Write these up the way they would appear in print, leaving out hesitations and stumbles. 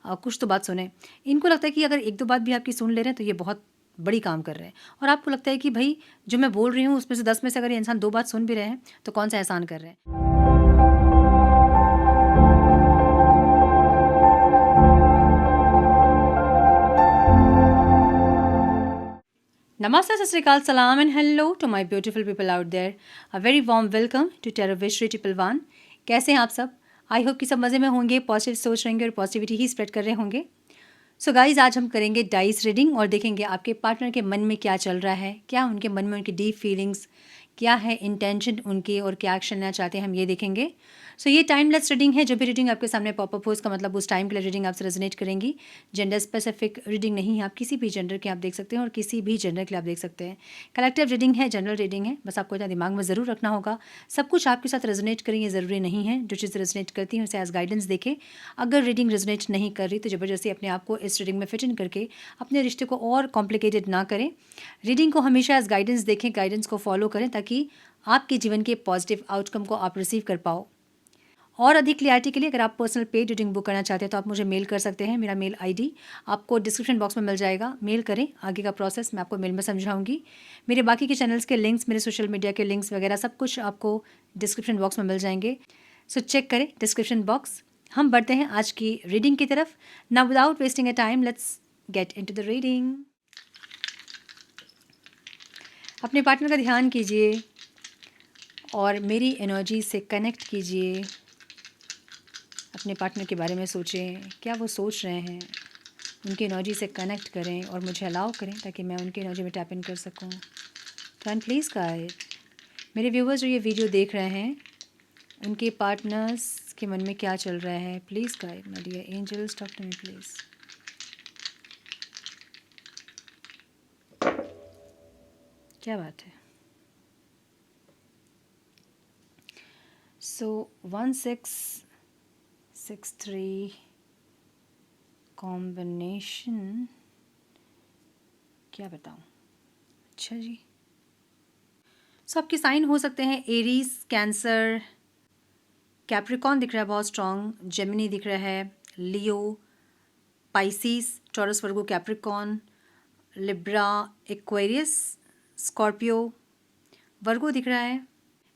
कुछ तो बात सुने। इनको लगता है कि अगर 1-2 बात भी आपकी सुन ले रहे हैं तो ये बहुत बड़ी काम कर रहे हैं, और आपको लगता है कि भई जो मैं बोल रही हूँ उसमें से 10 में से अगर ये इंसान 2 बात सुन भी रहे हैं तो कौन-सा एहसान कर रहे हैं। Namaste, Sat Sri Akal, Salam and hello to my beautiful people out there. A very warm welcome to Tarot Viz Triple One. कैसे हैं आप सब? आई होप कि सब मज़े में होंगे, पॉजिटिव सोच रहेंगे और पॉजिटिविटी ही स्प्रेड कर रहे होंगे। सो गाइज, आज हम करेंगे डाइस रीडिंग और देखेंगे आपके पार्टनर के मन में क्या चल रहा है, क्या उनके मन में उनकी डीप फीलिंग्स, क्या है इंटेंशन उनके और क्या एक्शन लेना चाहते हैं, हम ये देखेंगे। सो ये टाइमलेस रीडिंग है। जो भी रीडिंग आपके सामने पॉपअप हो उसका मतलब उस टाइम के लिए रीडिंग आपसे रेजोनेट करेंगी। जेंडर स्पेसिफिक रीडिंग नहीं है, आप किसी भी जेंडर के आप देख सकते हैं और किसी भी जेंडर के लिए आप देख सकते हैं। कलेक्टिव रीडिंग है, जनरल रीडिंग है, बस आपको इतना दिमाग में ज़रूर रखना होगा। सब कुछ आपके साथ रेजोनेट करें ये ज़रूरी नहीं है। जो चीज़ रेजोनेट करती हैं उसे एज गाइडेंस देखें। अगर रीडिंग रेजोनेट नहीं कर रही तो ज़बरदस्ती अपने आप को इस रीडिंग में फिट इन करके अपने रिश्ते को और कॉम्प्लिकेटेड ना करें। रीडिंग को हमेशा एज गाइडेंस देखें, गाइडेंस को फॉलो करें ताकि आपके जीवन के पॉजिटिव आउटकम को आप रिसीव कर पाओ। और अधिक क्लियरिटी के लिए अगर आप पर्सनल पेड रीडिंग बुक करना चाहते हैं तो आप मुझे मेल कर सकते हैं। मेरा मेल आईडी आपको डिस्क्रिप्शन बॉक्स में मिल जाएगा। मेल करें, आगे का प्रोसेस मैं आपको मेल में समझाऊंगी। मेरे बाकी के चैनल्स के लिंक्स, मेरे सोशल मीडिया के लिंक्स वगैरह सब कुछ आपको डिस्क्रिप्शन बॉक्स में मिल जाएंगे। सो चेक करें डिस्क्रिप्शन बॉक्स। हम बढ़ते हैं आज की रीडिंग की तरफ। Now without wasting a time let's get into the reading. अपने पार्टनर का ध्यान कीजिए और मेरी एनर्जी से कनेक्ट कीजिए। अपने पार्टनर के बारे में सोचें, क्या वो सोच रहे हैं, उनकी एनर्जी से कनेक्ट करें और मुझे अलाउ करें ताकि मैं उनकी एनर्जी में टैप इन कर सकूं। तो एंड प्लीज़ गाइड मेरे व्यूवर्स जो ये वीडियो देख रहे हैं, उनके पार्टनर्स के मन में क्या चल रहा है। Please guide my dear angels, talk to me please. क्या बात है। सो 1663 कॉम्बिनेशन, क्या बताऊं। अच्छा जी। सो आपके साइन हो सकते हैं एरीज, कैंसर, कैप्रिकॉन दिख रहा है बहुत स्ट्रॉन्ग, जेमिनी दिख रहा है, लियो, पाइसिस, टॉरस, वर्गो, कैप्रिकॉन, लिब्रा, एक्वेरियस, स्कॉर्पियो, वर्गो दिख रहा है।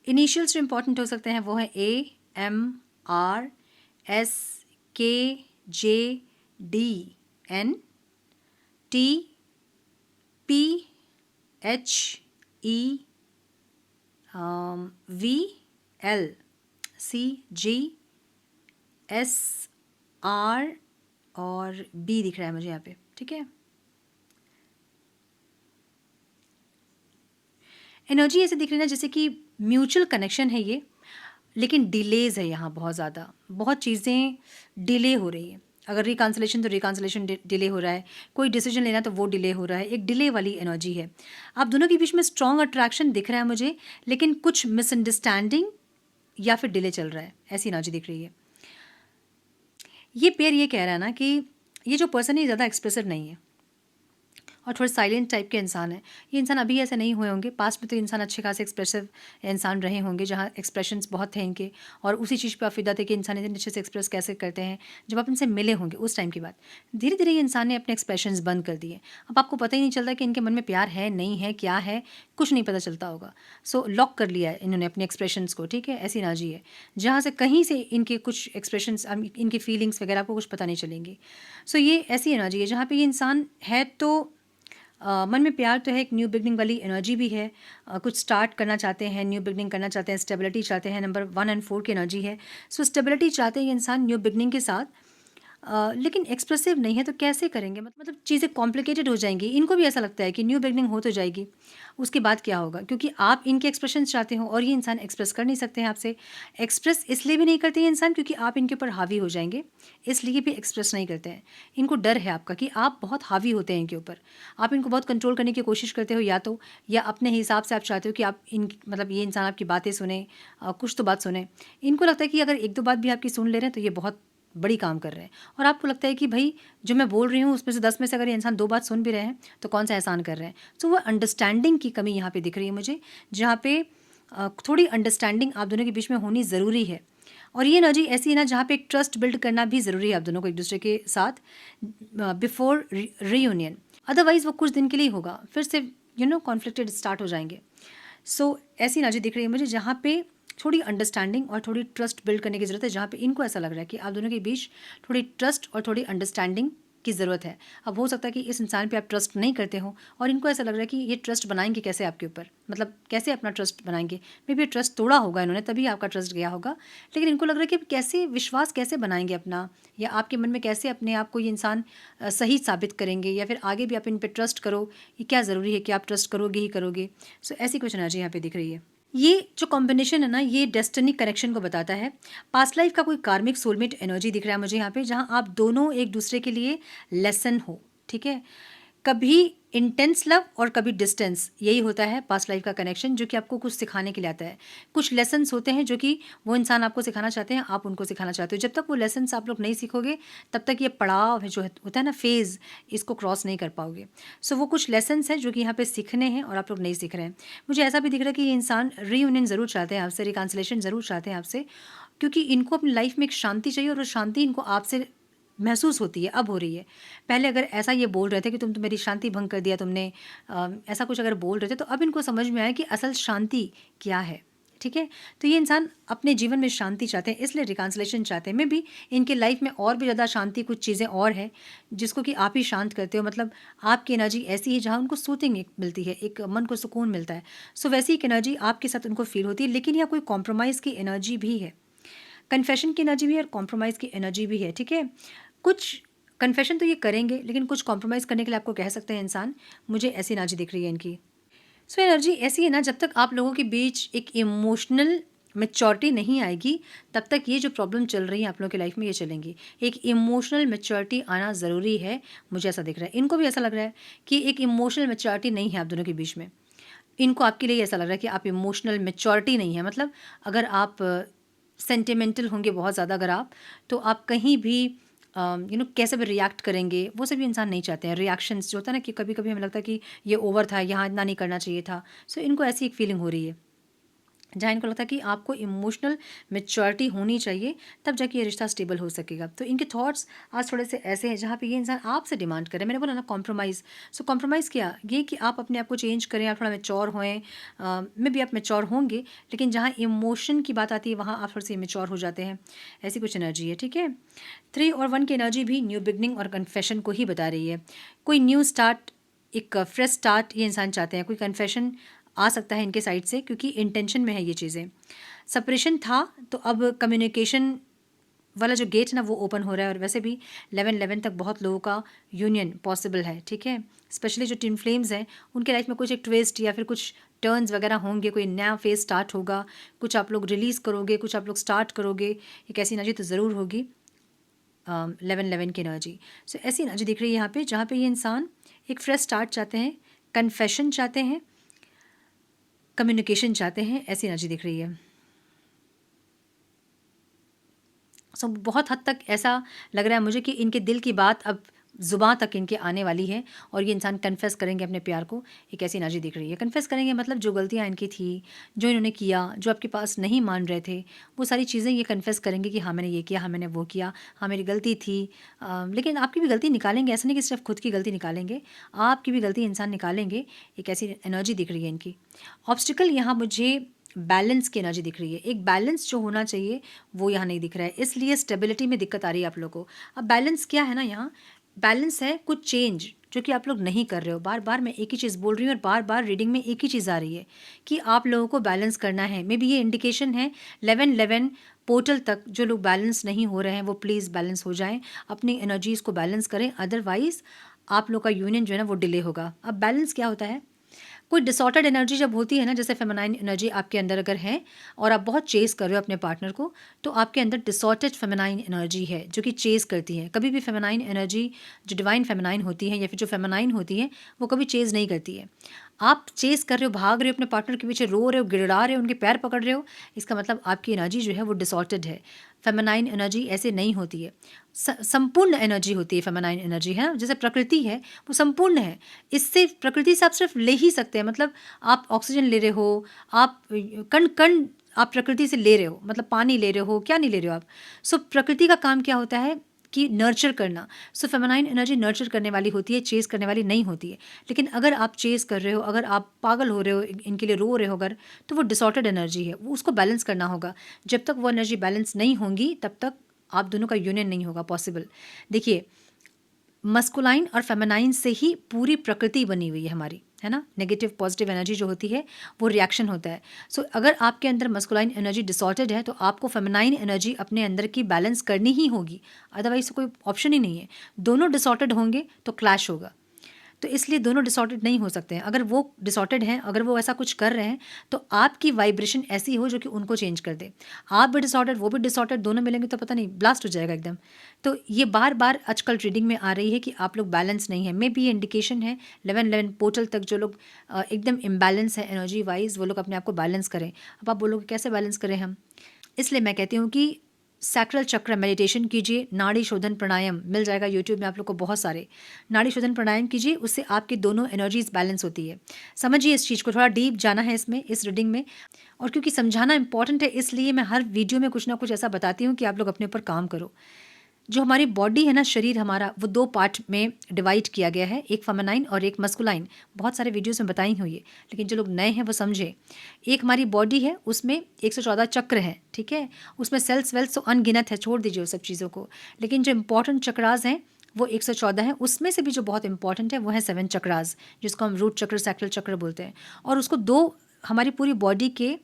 इनिशियल्स जो इम्पॉर्टेंट हो सकते हैं वो है AMRSKJDNTPHELCGSR और B दिख रहा है मुझे यहाँ पे, ठीक है। एनर्जी ऐसे दिख रही है ना जैसे कि म्यूचुअल कनेक्शन है ये, लेकिन डिलेज है यहाँ बहुत ज़्यादा, बहुत चीज़ें डिले हो रही हैं। अगर रिकांसलेशन तो रिकांसलेशन डिले हो रहा है, कोई डिसीजन लेना तो वो डिले हो रहा है, एक डिले वाली एनर्जी है। आप दोनों के बीच में स्ट्रॉन्ग अट्रैक्शन दिख रहा है मुझे, लेकिन कुछ मिसअंडरस्टैंडिंग या फिर डिले चल रहा है, ऐसी एनर्जी दिख रही है। ये पेयर ये कह रहा है ना कि ये जो पर्सन है ज़्यादा एक्सप्रेसिव नहीं है और थोड़े साइलेंट टाइप के इंसान हैं। ये इंसान अभी ऐसे नहीं हुए होंगे, पास्ट में तो इंसान अच्छे खासे एक्सप्रेसिव इंसान रहे होंगे जहाँ एक्सप्रेशंस बहुत थे इनके, और उसी चीज़ पे आप फिदा थे कि इंसान इतने अच्छे से एक्सप्रेस कैसे करते हैं। जब आप इनसे मिले होंगे उस टाइम की बात, धीरे धीरे ये इंसान ने अपने एक्सप्रेशंस बंद कर दिए। अब आपको पता ही नहीं चलता कि इनके मन में प्यार है नहीं है, क्या है, कुछ नहीं पता चलता होगा। सो लॉक कर लिया है इन्होंने अपने एक्सप्रेशंस को, ठीक है। ऐसी एनर्जी है जहाँ से कहीं से इनके कुछ एक्सप्रेशंस, इनकी फीलिंग्स वगैरह आपको कुछ पता नहीं चलेंगी। सो ये ऐसी एनर्जी है जहाँ पे ये इंसान है तो मन में प्यार तो है, एक न्यू बिगनिंग वाली एनर्जी भी है। कुछ स्टार्ट करना चाहते हैं, न्यू बिगनिंग करना चाहते हैं, स्टेबिलिटी चाहते हैं। नंबर 1 और 4 की एनर्जी है। सो स्टेबिलिटी चाहते हैं ये इंसान न्यू बिगनिंग के साथ, लेकिन एक्सप्रेसिव नहीं है तो कैसे करेंगे, मतलब चीज़ें कॉम्प्लिकेटेड हो जाएंगी। इनको भी ऐसा लगता है कि न्यू बिगनिंग हो तो जाएगी, उसके बाद क्या होगा, क्योंकि आप इनके एक्सप्रेशन चाहते हो और ये इंसान एक्सप्रेस कर नहीं सकते हैं आपसे। एक्सप्रेस इसलिए भी नहीं करते हैं इंसान क्योंकि आप इनके ऊपर हावी हो जाएंगे, इसलिए भी एक्सप्रेस नहीं करते हैं। इनको डर है आपका कि आप बहुत हावी होते हैं इनके ऊपर, आप इनको बहुत कंट्रोल करने की कोशिश करते हो, या अपने हिसाब से आप चाहते हो कि आप इन मतलब ये इंसान आपकी बातें सुने, कुछ तो बात सुने। इनको लगता है कि अगर 1-2 बात भी आपकी सुन ले रहे हैं तो ये बहुत बड़ी काम कर रहे हैं, और आपको लगता है कि भाई जो मैं बोल रही हूँ उसमें से 10 में से अगर ये इंसान 2 बात सुन भी रहे हैं तो कौन सा एहसान कर रहे हैं। तो वो अंडरस्टैंडिंग की कमी यहाँ पे दिख रही है मुझे, जहाँ पे थोड़ी अंडरस्टैंडिंग आप दोनों के बीच में होनी ज़रूरी है। और ये एनर्जी ऐसी है ना जहाँ पे एक ट्रस्ट बिल्ड करना भी ज़रूरी है आप दोनों को एक दूसरे के साथ बिफोर रीयूनियन। अदरवाइज़ वो कुछ दिन के लिए होगा, फिर से कॉन्फ्लिक्टेड स्टार्ट हो जाएंगे। सो ऐसी एनर्जी दिख रही है मुझे जहाँ पे थोड़ी अंडरस्टैंडिंग और थोड़ी ट्रस्ट बिल्ड करने की ज़रूरत है, जहाँ पे इनको ऐसा लग रहा है कि आप दोनों के बीच थोड़ी ट्रस्ट और थोड़ी अंडरस्टैंडिंग की ज़रूरत है। अब हो सकता है कि इस इंसान पे आप ट्रस्ट नहीं करते हो और इनको ऐसा लग रहा है कि ये ट्रस्ट बनाएंगे कैसे आपके ऊपर, मतलब कैसे अपना ट्रस्ट बनाएंगे। मे बी ट्रस्ट तोड़ा होगा इन्होंने, तभी आपका ट्रस्ट गया होगा, लेकिन इनको लग रहा है कि कैसे विश्वास कैसे बनाएंगे अपना, या आपके मन में कैसे अपने आप को ये इंसान सही साबित करेंगे, या फिर आगे भी आप इन पर ट्रस्ट करो, ये क्या ज़रूरी है कि आप ट्रस्ट करोगे ही करोगे। सो ऐसी कुछ एनर्जी यहाँ पे दिख रही है। ये जो कॉम्बिनेशन है ना, ये डेस्टिनी कनेक्शन को बताता है। पास्ट लाइफ का कोई कार्मिक सोलमेट एनर्जी दिख रहा है मुझे यहाँ पे, जहाँ आप दोनों एक दूसरे के लिए लेसन हो, ठीक है। कभी इंटेंस लव और कभी डिस्टेंस, यही होता है पास्ट लाइफ का कनेक्शन, जो कि आपको कुछ सिखाने के लिए आता है। कुछ लेसन्स होते हैं जो कि वो इंसान आपको सिखाना चाहते हैं, आप उनको सिखाना चाहते हो। जब तक वो लेसन्स आप लोग नहीं सीखोगे तब तक ये पड़ाव है जो होता है ना, फेज़, इसको क्रॉस नहीं कर पाओगे। सो वो कुछ लेसन्स हैं जो कि यहाँ पे सीखने हैं और आप लोग नहीं सीख रहे हैं। मुझे ऐसा भी दिख रहा है कि ये इंसान रीयूनियन ज़रूर चाहते हैं आपसे, रिकॉन्सिलेशन ज़रूर चाहते हैं आपसे, क्योंकि इनको अपनी लाइफ में एक शांति चाहिए और वो शांति इनको आपसे महसूस होती है, अब हो रही है। पहले अगर ऐसा ये बोल रहे थे कि तुम तो मेरी शांति भंग कर दिया तुमने, ऐसा कुछ अगर बोल रहे थे, तो अब इनको समझ में आया कि असल शांति क्या है, ठीक है। तो ये इंसान अपने जीवन में शांति चाहते हैं, इसलिए रिकॉन्सिलेशन चाहते हैं। मे भी इनके लाइफ में और भी ज़्यादा शांति कुछ चीज़ें और है जिसको कि आप ही शांत करते हो, मतलब आपकी एनर्जी ऐसी है जहाँ उनको सूथिंग मिलती है, एक मन को सुकून मिलता है। सो वैसी एक एनर्जी आपके साथ उनको फील होती है, लेकिन यहाँ कोई कॉम्प्रोमाइज़ की एनर्जी भी है, कन्फेशन की एनर्जी भी है और कॉम्प्रोमाइज़ की एनर्जी भी है, ठीक है। कुछ कन्फेशन तो ये करेंगे, लेकिन कुछ कॉम्प्रोमाइज़ करने के लिए आपको कह सकते हैं इंसान। मुझे ऐसी एनर्जी दिख रही है इनकी। सो एनर्जी ऐसी है ना, जब तक आप लोगों के बीच एक इमोशनल मैच्योरिटी नहीं आएगी, तब तक ये जो प्रॉब्लम चल रही है आप लोगों की लाइफ में, ये चलेंगी। एक इमोशनल मैच्योरिटी आना ज़रूरी है, मुझे ऐसा दिख रहा है। इनको भी ऐसा लग रहा है कि एक इमोशनल मैच्योरिटी नहीं है आप दोनों के बीच में। इनको आपके लिए ऐसा लग रहा है कि आप इमोशनल मैच्योरिटी नहीं है, मतलब अगर आप सेंटिमेंटल होंगे बहुत ज़्यादा, अगर आप, तो आप कहीं भी कैसे भी रिएक्ट करेंगे, वो सभी इंसान नहीं चाहते हैं। रिएक्शंस जो होता है ना, कि कभी कभी हमें लगता है कि ये ओवर था, यहाँ इतना नहीं करना चाहिए था। सो इनको ऐसी एक फीलिंग हो रही है जहाँ इनको लगता है कि आपको इमोशनल मैच्योरिटी होनी चाहिए, तब जाके ये रिश्ता स्टेबल हो सकेगा। तो इनके थॉट्स आज थोड़े से ऐसे हैं जहाँ पे ये इंसान आपसे डिमांड करे। मैंने बोला ना कॉम्प्रोमाइज़। सो कॉम्प्रोमाइज़ क्या, ये कि आप अपने आप को चेंज करें, आप थोड़ा मैच्योर होएं। मे भी आप मैच्योर होंगे, लेकिन जहाँ इमोशन की बात आती है वहाँ आप थोड़े से मैच्योर हो जाते हैं। ऐसी कुछ एनर्जी है, ठीक है। 3 और 1 की एनर्जी भी न्यू बिगनिंग और कन्फेशन को ही बता रही है। कोई न्यू स्टार्ट, एक फ्रेश स्टार्ट ये इंसान चाहते हैं। कोई कन्फेशन आ सकता है इनके साइड से, क्योंकि इंटेंशन में है ये चीज़ें। सेपरेशन था, तो अब कम्युनिकेशन वाला जो गेट ना वो ओपन हो रहा है, और वैसे भी 11-11 तक बहुत लोगों का यूनियन पॉसिबल है, ठीक है। स्पेशली जो ट्विन फ्लेम्स हैं, उनके लाइफ में कुछ एक ट्विस्ट या फिर कुछ टर्न्स वगैरह होंगे, कोई नया फेज स्टार्ट होगा, कुछ आप लोग रिलीज़ करोगे, कुछ आप लोग स्टार्ट करोगे। एक ऐसी एनर्जी तो ज़रूर होगी 11-11 की एनर्जी। सो ऐसी एनर्जी दिख रही है यहाँ पे, जहाँ पे ये इंसान एक फ्रेश स्टार्ट चाहते हैं, कन्फेशन चाहते हैं, कम्युनिकेशन चाहते हैं। ऐसी एनर्जी दिख रही है। सो बहुत हद तक ऐसा लग रहा है मुझे कि इनके दिल की बात अब ज़ुबान तक इनके आने वाली है, और ये इंसान कन्फेस करेंगे अपने प्यार को। एक ऐसी एनर्जी दिख रही है। कन्फेस करेंगे मतलब जो गलतियाँ इनकी थी, जो इन्होंने किया, जो आपके पास नहीं मान रहे थे, वो सारी चीज़ें ये कन्फेस करेंगे कि हाँ मैंने ये किया, हाँ मैंने वो किया, हाँ मेरी गलती थी। लेकिन आपकी भी गलती निकालेंगे, ऐसा नहीं कि सिर्फ खुद की गलती निकालेंगे, आपकी भी गलती इंसान निकालेंगे। एक ऐसी एनर्जी दिख रही है इनकी। ऑब्स्टिकल यहाँ मुझे बैलेंस की एनर्जी दिख रही है। एक बैलेंस जो होना चाहिए वो यहाँ नहीं दिख रहा है, इसलिए स्टेबिलिटी में दिक्कत आ रही है आप लोगों को। अब बैलेंस क्या है ना, यहाँ बैलेंस है कुछ चेंज जो कि आप लोग नहीं कर रहे हो। बार बार मैं एक ही चीज़ बोल रही हूँ और बार बार रीडिंग में एक ही चीज़ आ रही है कि आप लोगों को बैलेंस करना है। मे बी ये इंडिकेशन है 11-11 पोर्टल तक जो लोग बैलेंस नहीं हो रहे हैं वो प्लीज़ बैलेंस हो जाएं, अपनी एनर्जीज़ को बैलेंस करें, अदरवाइज़ आप लोग का यूनियन जो है ना वो डिले होगा। अब बैलेंस क्या होता है, कोई डिसऑर्डर्ड एनर्जी जब होती है ना, जैसे फेमिनाइन एनर्जी आपके अंदर अगर है और आप बहुत चेस कर रहे हो अपने पार्टनर को, तो आपके अंदर डिसऑर्डर्ड फेमिनाइन एनर्जी है जो कि चेस करती है। कभी भी फेमिनाइन एनर्जी जो डिवाइन फेमिनाइन होती है या फिर जो फेमिनाइन होती है वो कभी चेस नहीं करती है। आप चेस कर रहे हो, भाग रहे हो अपने पार्टनर के पीछे, रो रहे हो, गिड़गिड़ा रहे हो, उनके पैर पकड़ रहे हो, इसका मतलब आपकी एनर्जी जो है वो डिसऑर्डर्ड है। फेमिनाइन एनर्जी ऐसे नहीं होती है, संपूर्ण एनर्जी होती है फेमिनाइन एनर्जी, है ना। जैसे प्रकृति है वो संपूर्ण है, इससे प्रकृति से आप सिर्फ ले ही सकते हैं, मतलब आप ऑक्सीजन ले रहे हो, आप कण कण आप प्रकृति से ले रहे हो, मतलब पानी ले रहे हो, क्या नहीं ले रहे हो आप। सो प्रकृति का काम क्या होता है कि नर्चर करना। सो फेमिनाइन एनर्जी नर्चर करने वाली होती है, चेस करने वाली नहीं होती है। लेकिन अगर आप चेस कर रहे हो, अगर आप पागल हो रहे हो, इनके लिए रो रहे हो अगर, तो वो डिसऑर्डर्ड एनर्जी है, वो उसको बैलेंस करना होगा। जब तक वो एनर्जी बैलेंस नहीं होंगी तब तक आप दोनों का यूनियन नहीं होगा पॉसिबल। देखिए, मस्कुलाइन और फेमिनाइन से ही पूरी प्रकृति बनी हुई है हमारी, है ना। नेगेटिव पॉजिटिव एनर्जी जो होती है वो रिएक्शन होता है। सो अगर आपके अंदर मस्कुलाइन एनर्जी डिसऑर्डेड है तो आपको फेमिनाइन एनर्जी अपने अंदर की बैलेंस करनी ही होगी, अदरवाइज कोई ऑप्शन ही नहीं है। दोनों डिसऑर्डेड होंगे तो क्लैश होगा। तो इसलिए दोनों डिसऑर्डेड नहीं हो सकते हैं। अगर वो डिसऑर्डेड हैं, अगर वो ऐसा कुछ कर रहे हैं, तो आपकी वाइब्रेशन ऐसी हो जो कि उनको चेंज कर दे। आप भी डिसऑर्डेड, वो भी डिसऑर्डेड, दोनों मिलेंगे तो पता नहीं ब्लास्ट हो जाएगा एकदम। तो ये बार बार आजकल रीडिंग में आ रही है कि आप लोग बैलेंस नहीं है। मे बी ये इंडिकेशन है 11 पोर्टल तक जो लोग एकदम इम्बैलेंस है एनर्जी वाइज, वो लोग अपने आप को बैलेंस करें। अब आप बोलोगे कैसे बैलेंस करें हम, इसलिए मैं कहती हूँ कि सैक्रल चक्र मेडिटेशन कीजिए, नाड़ी शोधन प्राणायाम मिल जाएगा यूट्यूब में आप लोग को बहुत सारे। नाड़ी शोधन प्राणायाम कीजिए, उससे आपकी दोनों एनर्जीज बैलेंस होती है। समझिए इस चीज़ को, थोड़ा डीप जाना है इसमें, इस रीडिंग में। और क्योंकि समझाना इंपॉर्टेंट है, इसलिए मैं हर वीडियो में कुछ ना कुछ ऐसा बताती हूँ कि आप लोग अपने ऊपर काम करो। जो हमारी बॉडी है ना, शरीर हमारा, वो 2 पार्ट में डिवाइड किया गया है, एक फेमिनाइन और एक मस्कुलाइन। बहुत सारे वीडियोस में बताई हुई है, लेकिन जो लोग नए हैं वो समझे। एक हमारी बॉडी है, उसमें 114 चक्र हैं, ठीक है। उसमें सेल्स वेल्स तो अनगिनत है, छोड़ दीजिए उस सब चीज़ों को। लेकिन जो इंपॉर्टेंट चक्रास हैं वो 114 हैं। उसमें से भी जो बहुत इंपॉर्टेंट है वो है 7 चक्रास, जिसको हम रूट चक्र, सैक्रल चक्र बोलते हैं। और उसको 2, हमारी पूरी बॉडी के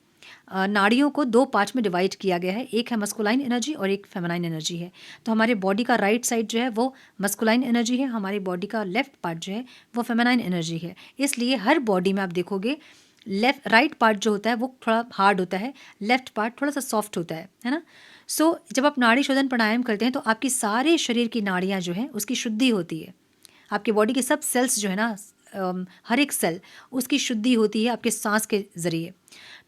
नाड़ियों को 2 पार्ट में डिवाइड किया गया है, एक है मस्कुलाइन एनर्जी और एक फेमिनाइन एनर्जी है। तो हमारे बॉडी का राइट साइड जो है वो मस्कुलाइन एनर्जी है, हमारी बॉडी का लेफ्ट पार्ट जो है वो फेमिनाइन एनर्जी है। इसलिए हर बॉडी में आप देखोगे राइट पार्ट जो होता है वो थोड़ा हार्ड होता है, लेफ्ट पार्ट थोड़ा सा सॉफ्ट होता है ना। सो जब आप नाड़ी शोधन प्राणायाम करते हैं तो आपकी सारे शरीर की नाड़ियाँ जो हैं उसकी शुद्धि होती है। आपकी बॉडी के सब सेल्स जो है ना, हर एक सेल, उसकी शुद्धि होती है आपके सांस के ज़रिए।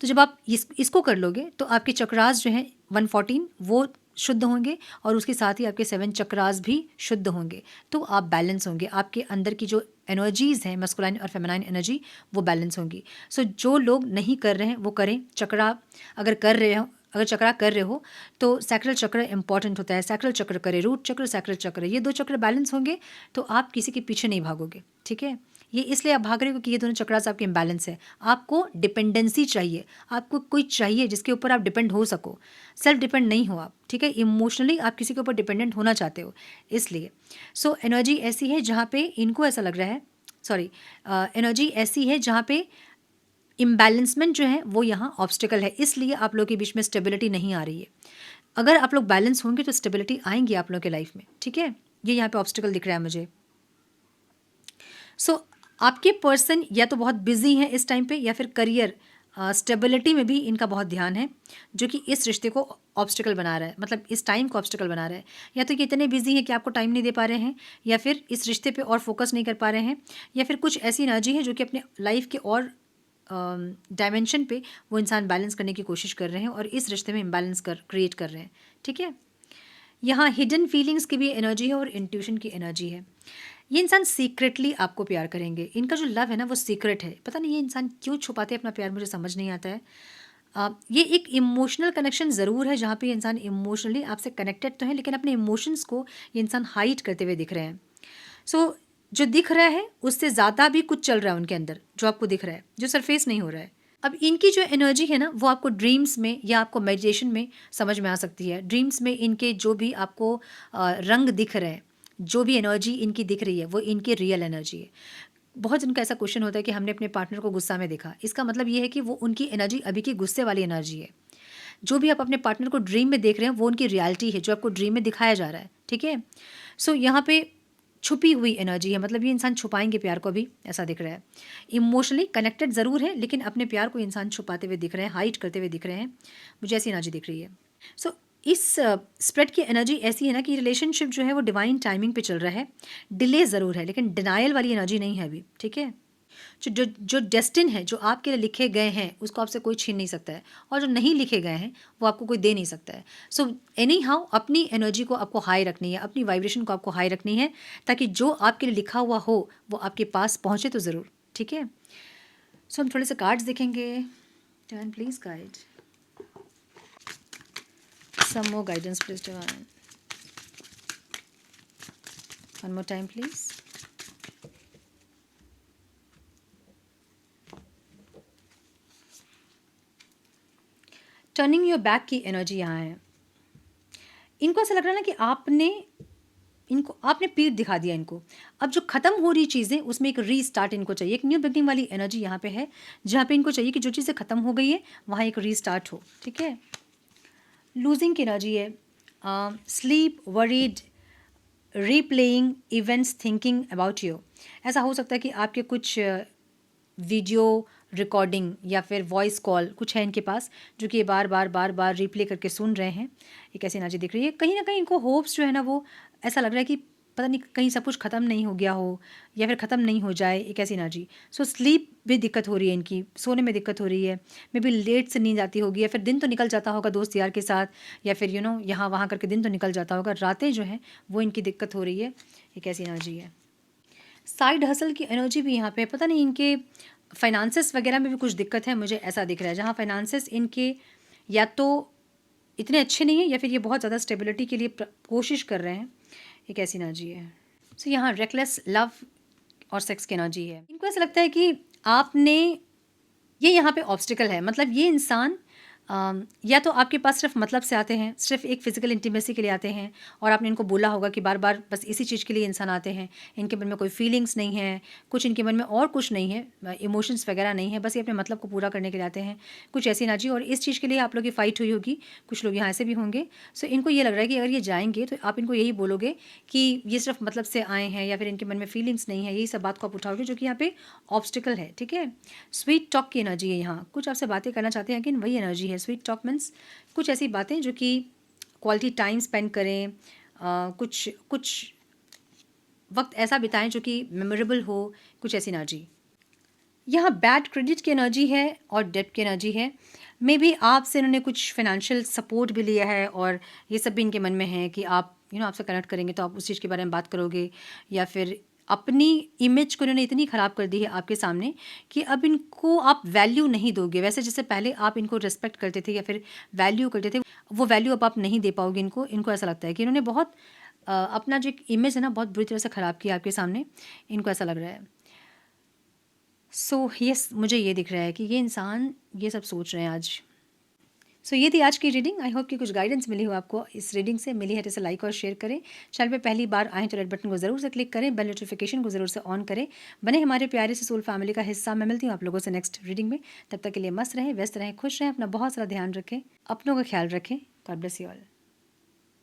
तो जब आप इसको कर लोगे तो आपके चक्रास जो हैं 114 वो शुद्ध होंगे, और उसके साथ ही आपके 7 चक्रास भी शुद्ध होंगे। तो आप बैलेंस होंगे, आपके अंदर की जो एनर्जीज़ हैं मस्कुलाइन और फेमिनाइन एनर्जी वो बैलेंस होंगी। सो जो लोग नहीं कर रहे हैं वो करें। चक्रा अगर कर रहे हो, अगर चक्रा कर रहे हो तो सैक्रल चक्र इंपॉर्टेंट होता है। सैक्रल चक्र करें, रूट चक्र, सैक्रल चक्र, ये 2 चक्र बैलेंस होंगे तो आप किसी के पीछे नहीं भागोगे, ठीक है। ये इसलिए आप भाग रहे हो क्योंकि ये दोनों चक्रास आपके इम्बैलेंस है। आपको डिपेंडेंसी चाहिए, आपको कोई चाहिए जिसके ऊपर आप डिपेंड हो सको। सेल्फ डिपेंड नहीं हो आप, ठीक है। इमोशनली आप किसी के ऊपर डिपेंडेंट होना चाहते हो, इसलिए। सो एनर्जी ऐसी है जहाँ पे इनको ऐसा लग रहा है, सॉरी, एनर्जी ऐसी है जहाँ पे इम्बैलेंसमेंट जो है वो यहाँ ऑब्स्टिकल है, इसलिए आप लोगों के बीच में स्टेबिलिटी नहीं आ रही है। अगर आप लोग बैलेंस होंगे तो स्टेबिलिटी आएंगी आप लोगों के लाइफ में, ठीक है। ये यहाँ पे ऑब्स्टिकल दिख रहा है मुझे। सो आपके पर्सन या तो बहुत बिजी हैं इस टाइम पे, या फिर करियर स्टेबिलिटी में भी इनका बहुत ध्यान है, जो कि इस रिश्ते को ऑब्स्टिकल बना रहा है, मतलब इस टाइम को ऑब्स्टिकल बना रहा है। या तो ये इतने बिजी हैं कि आपको टाइम नहीं दे पा रहे हैं, या फिर इस रिश्ते पे और फोकस नहीं कर पा रहे हैं, या फिर कुछ ऐसी एनर्जी है जो कि अपने लाइफ के और डायमेंशन पे वो इंसान बैलेंस करने की कोशिश कर रहे हैं और इस रिश्ते में इम्बैलेंस क्रिएट कर रहे हैं, ठीक है। यहाँ हिडन फीलिंग्स की भी एनर्जी है और इंट्यूशन की एनर्जी है। ये इंसान सीक्रेटली आपको प्यार करेंगे। इनका जो लव है ना वो सीक्रेट है, पता नहीं ये इंसान क्यों छुपाते हैं अपना प्यार, मुझे समझ नहीं आता है। ये एक इमोशनल कनेक्शन ज़रूर है जहाँ पे ये इंसान इमोशनली आपसे कनेक्टेड तो है, लेकिन अपने इमोशंस को ये इंसान हाइड करते हुए दिख रहे हैं। सो जो दिख रहा है उससे ज़्यादा भी कुछ चल रहा है उनके अंदर, जो आपको दिख रहा है, जो सरफेस नहीं हो रहा है। अब इनकी जो एनर्जी है ना वो आपको ड्रीम्स में या आपको मेडिटेशन में समझ में आ सकती है। ड्रीम्स में इनके जो भी आपको रंग दिख रहे हैं, जो भी एनर्जी इनकी दिख रही है वो इनकी रियल एनर्जी है। बहुत जिनका ऐसा क्वेश्चन होता है कि हमने अपने पार्टनर को गुस्सा में देखा, इसका मतलब ये है कि वो उनकी एनर्जी अभी की गुस्से वाली एनर्जी है। जो भी आप अपने पार्टनर को ड्रीम में देख रहे हैं वो उनकी रियलिटी है, जो आपको ड्रीम में दिखाया जा रहा है, ठीक है। सो यहाँ पे छुपी हुई एनर्जी है, मतलब ये इंसान छुपाएंगे प्यार को, भी ऐसा दिख रहा है। इमोशनली कनेक्टेड ज़रूर है, लेकिन अपने प्यार को इंसान छुपाते हुए दिख रहे हैं, हाइड करते हुए दिख रहे हैं, मुझे ऐसी एनर्जी दिख रही है। सो इस स्प्रेड की एनर्जी ऐसी है ना कि रिलेशनशिप जो है वो डिवाइन टाइमिंग पे चल रहा है। डिले ज़रूर है लेकिन डिनायल वाली एनर्जी नहीं है अभी, ठीक है। जो डेस्टिन है, जो आपके लिए लिखे गए हैं, उसको आपसे कोई छीन नहीं सकता है, और जो नहीं लिखे गए हैं वो आपको कोई दे नहीं सकता है। सो एनी हाउ अपनी एनर्जी को आपको हाई रखनी है, अपनी वाइब्रेशन को आपको हाई रखनी है, ताकि जो आपके लिए लिखा हुआ हो वो आपके पास पहुँचे तो ज़रूर, ठीक है। सो हम थोड़े से कार्ड्स देखेंगे। Turn please guide. Some more guidance, please, divine. One more time, please. Turning your back की एनर्जी यहाँ है। इनको ऐसा लग रहा है ना कि आपने पीठ दिखा दिया इनको। अब जो ख़त्म हो रही चीज़ें उसमें एक रीस्टार्ट इनको चाहिए, एक न्यू बिगनिंग वाली एनर्जी यहाँ पे है, जहाँ पे इनको चाहिए कि जो चीज़ें ख़त्म हो गई है वहाँ एक रीस्टार्ट हो। ठीक है, लूजिंग की एनर्जी है, sleep, worried, replaying events, thinking about you. ऐसा हो सकता है कि आपके कुछ वीडियो रिकॉर्डिंग या फिर वॉइस कॉल कुछ है इनके पास, जो कि ये बार बार रिप्ले करके सुन रहे हैं। एक ऐसी एनर्जी दिख रही है। कहीं ना कहीं इनको होप्स जो है ना, वो ऐसा लग रहा है कि पता नहीं कहीं सब कुछ ख़त्म नहीं हो गया हो या फिर ख़त्म नहीं हो जाए, एक ऐसी एनर्जी। सो स्लीप भी दिक्कत हो रही है इनकी, सोने में दिक्कत हो रही है। मे बी लेट से नींद आती होगी, या फिर दिन तो निकल जाता होगा दोस्त यार के साथ, या फिर यहाँ वहाँ करके दिन तो निकल जाता होगा, रातें जो हैं वो इनकी दिक्कत हो रही है। एक ऐसी एनर्जी है। साइड हसल की एनर्जी भी यहाँ पे, पता नहीं इनके फाइनेंसेस वगैरह में भी कुछ दिक्कत है, मुझे ऐसा दिख रहा है, जहाँ फाइनेंसेस इनके या तो इतने अच्छे नहीं हैं या फिर ये बहुत ज़्यादा स्टेबिलिटी के लिए कोशिश कर रहे हैं। एक ऐसी एनर्जी है। सो यहाँ रेकलेस लव और सेक्स की एनर्जी है। इनको ऐसा लगता है कि आपने ये यहाँ पे ऑब्स्टिकल है, मतलब ये इंसान या तो आपके पास सिर्फ मतलब से आते हैं, सिर्फ एक फिजिकल इंटीमेसी के लिए आते हैं, और आपने इनको बोला होगा कि बार बार बस इसी चीज़ के लिए इंसान आते हैं। इनके मन में कोई फीलिंग्स नहीं है, कुछ इनके मन में और कुछ नहीं है, इमोशंस वगैरह नहीं है, बस ये अपने मतलब को पूरा करने के लिए आते हैं। कुछ ऐसी एनर्जी, और इस चीज़ के लिए आप लोग की फ़ाइट हुई होगी, कुछ लोग यहाँ ऐसे भी होंगे। सो इनको ये लग रहा है कि अगर ये जाएंगे तो आप इनको यही बोलोगे कि ये सिर्फ मतलब से आए हैं, या फिर इनके मन में फीलिंग्स नहीं है, यही सब बात को आप उठाओगे, जो कि यहाँ पे ऑब्स्टिकल है। ठीक है, स्वीट टॉक की एनर्जी है। यहाँ कुछ आपसे बातें करना चाहते हैं, लेकिन वही एनर्जी है। स्वीट टॉक मीन्स कुछ ऐसी बातें जो कि क्वालिटी टाइम स्पेंड करें, कुछ वक्त ऐसा बिताएं जो कि मेमोरेबल हो, कुछ ऐसी एनर्जी। यहाँ बैड क्रेडिट की एनर्जी है और डेब्ट की एनर्जी है। मे बी आपसे इन्होंने कुछ फाइनेंशियल सपोर्ट भी लिया है, और ये सब भी इनके मन में है कि आप आपसे कनेक्ट करेंगे तो आप उस चीज़ के बारे में बात करोगे, या फिर अपनी इमेज को इन्होंने इतनी ख़राब कर दी है आपके सामने कि अब इनको आप वैल्यू नहीं दोगे। वैसे जैसे पहले आप इनको रिस्पेक्ट करते थे या फिर वैल्यू करते थे, वो वैल्यू अब आप नहीं दे पाओगे इनको। इनको ऐसा लगता है कि इन्होंने बहुत अपना जो एक इमेज है ना, बहुत बुरी तरह से ख़राब किया आपके सामने, इनको ऐसा लग रहा है। सो यस, मुझे ये दिख रहा है कि ये इंसान ये सब सोच रहे हैं आज। सो ये थी आज की रीडिंग। आई होप कि कुछ गाइडेंस मिली हो आपको इस रीडिंग से। मिली है तो इसे लाइक और शेयर करें। चैनल पे पहली बार आएँ तो रेड बटन को ज़रूर से क्लिक करें, बेल नोटिफिकेशन को ज़रूर से ऑन करें। बने हमारे प्यारे से सोल फैमिली का हिस्सा। मैं मिलती हूँ आप लोगों से नेक्स्ट रीडिंग में। तब तक के लिए मस्त रहें, व्यस्त रहें, खुश रहें, अपना बहुत सारा ध्यान रखें, अपनों का ख्याल रखें। God bless you all.